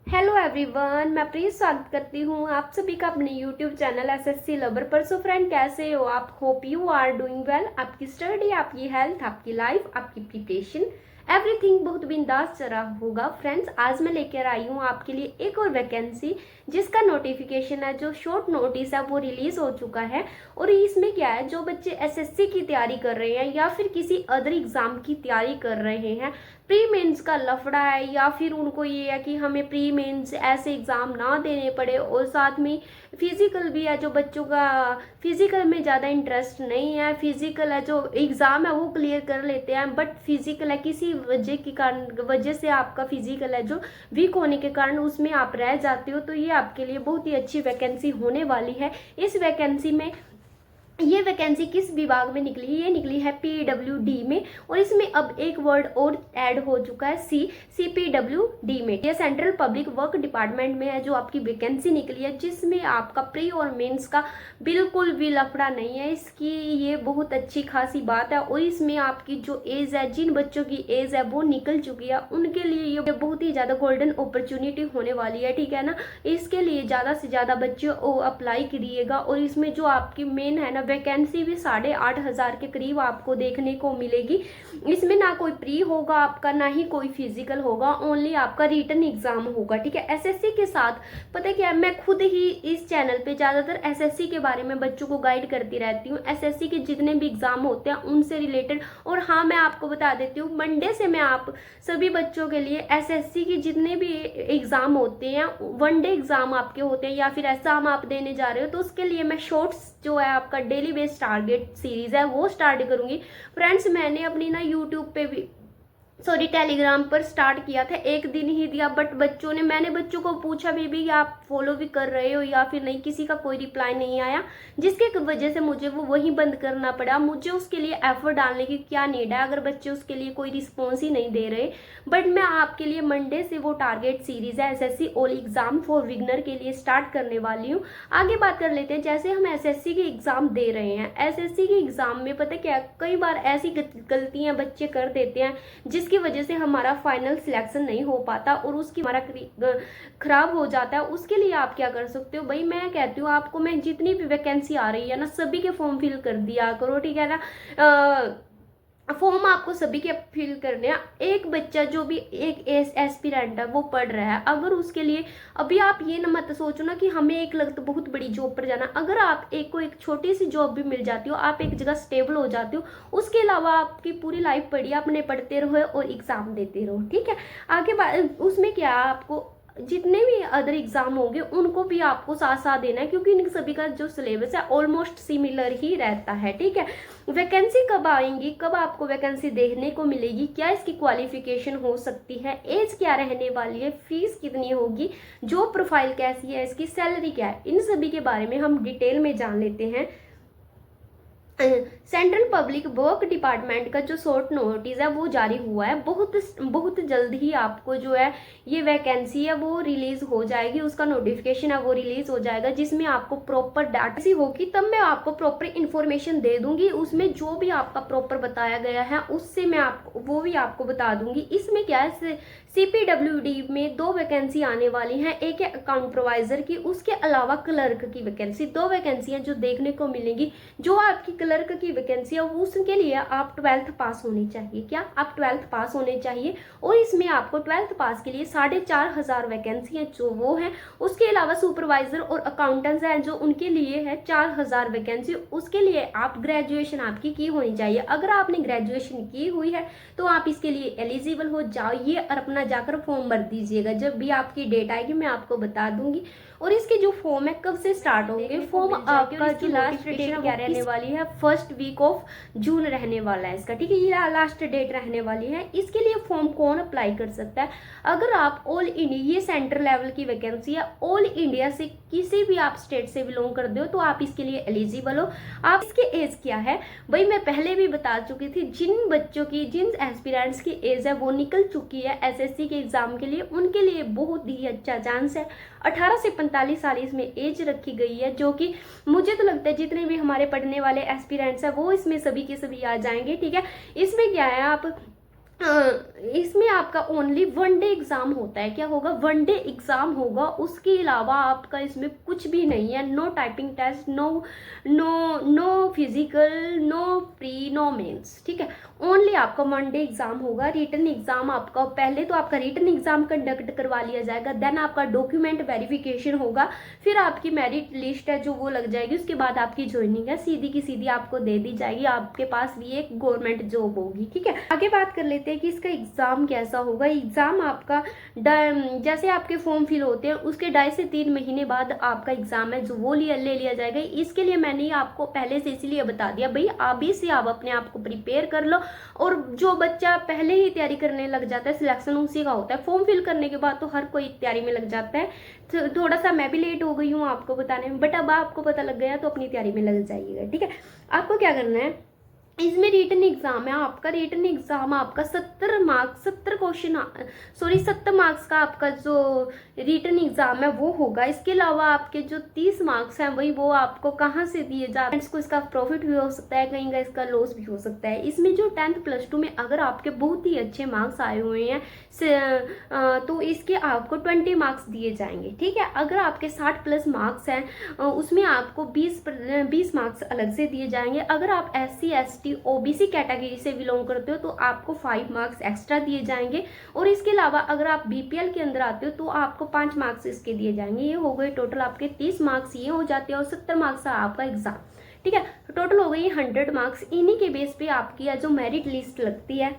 Hello everyone, मैं please स्वागत करती हूँ आप सभी का अपने यूट्यूब चैनल एसएससी लवर पर। सो फ्रेंड, कैसे हो आप? Hope you are doing well. आपकी स्टडी, आपकी हेल्थ, आपकी लाइफ, आपकी प्रिपरेशन, एवरीथिंग बहुत बिंदास चल रहा होगा। फ्रेंड्स, आज मैं लेकर आई हूँ आपके लिए एक और वैकेंसी जिसका नोटिफिकेशन है, जो शॉर्ट नोटिस है वो रिलीज हो चुका है। और इसमें क्या है, जो बच्चे एसएससी की तैयारी कर रहे हैं या फिर किसी अदर एग्जाम की तैयारी कर रहे हैं, प्री मेंस का लफड़ा है, या फिर उनको ये है कि हमें प्री मेंस ऐसे एग्ज़ाम ना देने पड़े, और साथ में फिजिकल भी है, जो बच्चों का फिजिकल में ज़्यादा इंटरेस्ट नहीं है, फिजिकल है जो एग्ज़ाम है वो क्लियर कर लेते हैं, बट फिजिकल है किसी वजह से आपका फिजिकल है जो वीक होने के कारण उसमें आप रह जाते हो, तो ये आपके लिए बहुत ही अच्छी वैकेंसी होने वाली है। इस वैकेंसी में ये वैकेंसी किस विभाग में निकली है? ये निकली है पीडब्ल्यूडी में, और इसमें अब एक वर्ड और ऐड हो चुका है, सीपीडब्ल्यूडी में। ये सेंट्रल पब्लिक वर्क डिपार्टमेंट में है जो आपकी वैकेंसी निकली है, जिसमें आपका प्री और मेंस का बिल्कुल भी लफड़ा नहीं है। इसकी ये बहुत अच्छी खासी बात है। और इसमें आपकी जो एज है, जिन बच्चों की एज है वो निकल चुकी है, उनके लिए ये बहुत ही ज़्यादा गोल्डन अपॉर्चुनिटी होने वाली है, ठीक है ना। इसके लिए ज़्यादा से ज़्यादा बच्चे अप्लाई करिएगा। और इसमें जो आपकी मेन है ना, वैकेंसी भी 8,500 के करीब आपको देखने को मिलेगी। इसमें ना कोई प्री होगा आपका, ना ही कोई फिजिकल होगा, ओनली आपका रिटन एग्जाम होगा, ठीक है। एसएससी के साथ पता है क्या है, मैं खुद ही इस चैनल पे ज्यादातर एसएससी के बारे में बच्चों को गाइड करती रहती हूँ। एसएससी के जितने भी एग्जाम होते हैं उनसे रिलेटेड। और हाँ, मैं आपको बता देती हूँ, मंडे से मैं आप सभी बच्चों के लिए एसएससी की जितने भी एग्जाम होते हैं, वनडे एग्जाम आपके होते हैं या फिर एग्जाम आप देने जा रहे हो, तो उसके लिए मैं शॉर्ट्स जो है आपका डेली बेस्ड टारगेट सीरीज है वो स्टार्ट करूंगी। फ्रेंड्स, मैंने अपनी ना यूट्यूब पे भी टेलीग्राम पर स्टार्ट किया था, एक दिन ही दिया, बट मैंने बच्चों को पूछा भी कि आप फॉलो भी कर रहे हो या फिर नहीं, किसी का कोई रिप्लाई नहीं आया, जिसके वजह से मुझे वो वहीं बंद करना पड़ा। मुझे उसके लिए एफर्ट डालने की क्या नीड है अगर बच्चे उसके लिए कोई रिस्पॉन्स ही नहीं दे रहे। बट मैं आपके लिए मंडे से वो टारगेट सीरीज है SSC all exam for beginner के लिए स्टार्ट करने वाली हूँ। आगे बात कर लेते हैं, जैसे हम एसएससी के एग्जाम दे रहे हैं, एसएससी के एग्जाम में पता क्या, कई बार ऐसी गलतियां बच्चे कर देते हैं जिसकी वजह से हमारा फाइनल सिलेक्शन नहीं हो पाता और उसकी हमारा खराब हो जाता है। उसके लिए आप क्या कर सकते हो भाई, मैं कहती हूँ आपको, मैं जितनी भी वैकेंसी आ रही है ना, सभी के फॉर्म फिल कर दिया करो, ठीक है ना। फॉर्म आपको सभी के फिल करने हैं। एक बच्चा जो भी एक एस्पिरेंट है वो पढ़ रहा है, अगर उसके लिए अभी आप ये ना मत सोचो ना कि हमें एक लगता बहुत बड़ी जॉब पर जाना। अगर आप एक छोटी सी जॉब भी मिल जाती हो, आप एक जगह स्टेबल हो जाती हो, उसके अलावा आपकी पूरी लाइफ पढ़ी, अपने पढ़ते रहो और एग्जाम देते रहो, ठीक है। आगे उसमें क्या है, आपको जितने भी अदर एग्जाम होंगे उनको भी आपको साथ साथ देना है, क्योंकि इन सभी का जो सिलेबस है ऑलमोस्ट सिमिलर ही रहता है, ठीक है। वैकेंसी कब आएंगी, कब आपको वैकेंसी देखने को मिलेगी, क्या इसकी क्वालिफिकेशन हो सकती है, एज क्या रहने वाली है, फीस कितनी होगी, जॉब प्रोफाइल कैसी है, इसकी सैलरी क्या है, इन सभी के बारे में हम डिटेल में जान लेते हैं। सेंट्रल पब्लिक वर्क डिपार्टमेंट का जो शॉर्ट नोटिस है वो जारी हुआ है, बहुत जल्द ही आपको जो है ये वैकेंसी है वो रिलीज हो जाएगी, उसका नोटिफिकेशन है वो रिलीज हो जाएगा, जिसमें आपको प्रॉपर डाटा सी होगी, तब मैं आपको प्रॉपर इन्फॉर्मेशन दे दूंगी। उसमें जो भी आपका प्रॉपर बताया गया है उससे मैं आपको वो भी आपको बता दूंगी। इसमें क्या है, सीपीडब्ल्यूडी में 2 वैकेंसी आने वाली हैं, एक है अकाउंट प्रोवाइजर की, उसके अलावा क्लर्क की वैकेंसी, 2 वैकेंसियां जो देखने को मिलेंगी। जो आपकी क्लर्क की वैकेंसी है उसके लिए आप 12th पास होनी चाहिए। क्या आप 12th पास होने चाहिए? और इसमें आपको 12th पास के लिए 4,500 वैकेंसी है जो वो है। उसके अलावा सुपरवाइजर और अकाउंटेंट्स हैं जो उनके लिए है 4,000 वैकेंसी। उसके लिए आप ग्रेजुएशन आपकी की होनी चाहिए। अगर आपने ग्रेजुएशन की हुई है तो आप इसके लिए एलिजिबल हो जाइए और अपना जाकर फॉर्म भर दीजिएगा। जब भी आपकी डेट आएगी मैं आपको बता दूंगी। और इसके जो फॉर्म है कब से स्टार्ट होंगे, फॉर्म आपका जो लास्ट डेट क्या रहने वाली है, फर्स्ट वीक ऑफ जून रहने वाला है इसका, ठीक है। ये लास्ट डेट रहने वाली है। इसके लिए फॉर्म कौन अप्लाई कर सकता है? अगर आप ऑल इंडिया, ये सेंट्रल लेवल की वैकेंसी है, ऑल इंडिया से किसी भी आप स्टेट से बिलोंग करते हो तो आप इसके लिए एलिजिबल हो। आप इसके एज क्या है भाई, मैं पहले भी बता चुकी थी, जिन बच्चों की, जिन एस्पिरेंट्स की एज है वो निकल चुकी है एसएससी के एग्जाम के लिए, उनके लिए बहुत ही अच्छा चांस है। 18 से 45 साल इसमें एज रखी गई है, जो कि मुझे तो लगता है जितने भी हमारे पढ़ने वाले एस्पिरेंट्स हैं वो इसमें सभी के सभी आ जाएंगे, ठीक है। इसमें क्या है, आप इसमें आपका ओनली वन डे एग्जाम होता है। क्या होगा? वन डे एग्जाम होगा, उसके अलावा आपका इसमें कुछ भी नहीं है। No typing test, no no no physical, no pre, no mains, ठीक है। ओनली आपका वन डे एग्जाम होगा। रिटन एग्जाम आपका, पहले तो आपका रिटन एग्जाम कंडक्ट करवा लिया जाएगा, देन आपका डॉक्यूमेंट वेरिफिकेशन होगा, फिर आपकी मेरिट लिस्ट है जो वो लग जाएगी, उसके बाद आपकी ज्वाइनिंग है सीधी की सीधी आपको दे दी जाएगी, आपके पास भी एक गवर्नमेंट जॉब होगी, ठीक है। आगे बात कर लेते हैं कि इसका एग्जाम कैसा होगा। एग्जाम आपका जैसे आपके फॉर्म फिल होते हैं उसके 2.5 से 3 महीने बाद आपका एग्जाम है जो वो ले लिया जाएगा। इसके लिए मैंने आपको पहले से इसीलिए बता दिया भाई, अभी से आप अपने आप को प्रिपेयर कर लो। और जो बच्चा पहले ही तैयारी करने लग जाता है, सिलेक्शन उसी का होता है। फॉर्म फिल करने के बाद तो हर कोई तैयारी में लग जाता है। तो थोड़ा सा मैं भी लेट हो गई हूँ आपको बताने में, बट अब आपको पता लग गया तो अपनी तैयारी में लग जाइएगा, ठीक है। आपको क्या करना है, इसमें रिटन एग्जाम है आपका। रिटन एग्जाम आपका 70 मार्क्स, 70 क्वेश्चन, सॉरी 70 मार्क्स का आपका जो रिटन एग्जाम है वो होगा। इसके अलावा आपके जो 30 मार्क्स हैं वही वो आपको कहाँ से दिए जाते हैं, इसको इसका प्रॉफिट भी हो सकता है, कहीं का इसका लॉस भी हो सकता है। इसमें जो 10th प्लस 2 में अगर आपके बहुत ही अच्छे मार्क्स आए हुए हैं तो इसके आपको 20 मार्क्स दिए जाएंगे, ठीक है। अगर आपके 60 प्लस मार्क्स हैं उसमें आपको 20 मार्क्स अलग से दिए जाएंगे। अगर आप SC ST OBC कैटेगरी से बिलोंग करते हो तो आपको 5 मार्क्स एक्स्ट्रा दिए जाएंगे। और इसके अलावा अगर आप BPL के अंदर आते हो तो आपको 5 मार्क्स इसके दिए जाएंगे। ये हो गए टोटल आपके 30 मार्क्स ये हो जाते हैं और 70 मार्क्स है आपका एग्जाम, ठीक है। टोटल हो गई 100 मार्क्स। इन्हीं के बेस पे आपकी जो मेरिट लिस्ट लगती है।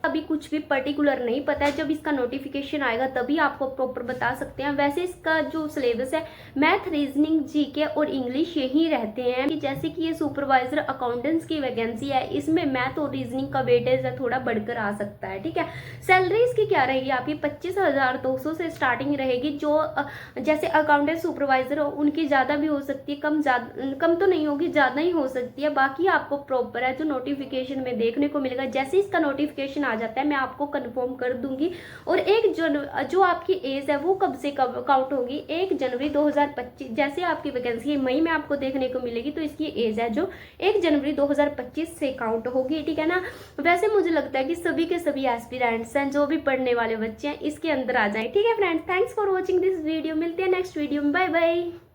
अभी कुछ भी पर्टिकुलर नहीं पता है, जब इसका नोटिफिकेशन आएगा तभी आपको प्रॉपर बता सकते हैं। वैसे इसका जो सिलेबस है मैथ, रीजनिंग, जीके और इंग्लिश यही रहते हैं। कि जैसे कि ये सुपरवाइजर अकाउंटेंट्स की वैकेंसी है, इसमें मैथ और रीजनिंग का वेटेज है थोड़ा बढ़कर आ सकता है, ठीक है। सैलरी इसकी क्या रहेगी आपकी 25,200 से स्टार्टिंग रहेगी। जो जैसे अकाउंटेंट सुपरवाइजर हो उनकी ज़्यादा भी हो सकती है, कम तो नहीं होगी, ज़्यादा ही हो सकती है। बाकी आपको प्रॉपर है जो नोटिफिकेशन में देखने को मिलेगा। जैसे इसका नोटिफिकेशन आ जाता है मैं आपको कंफर्म कर दूंगी। और जो आपकी एज है वो कब से कब काउंट होगी, 1 जनवरी 2025। जैसे आपकी वैकेंसी मई में आपको देखने को मिलेगी तो इसकी एज है जो 1 जनवरी 2025 से काउंट होगी, ठीक है ना। वैसे मुझे लगता है कि सभी के सभी एस्पिरेंट्स हैं, जो भी पढ़ने वाले बच्चे हैं इसके अंदर आ जाए, ठीक है friends. Thanks for watching this video. मिलते हैं नेक्स्ट वीडियो में, बाय बाय।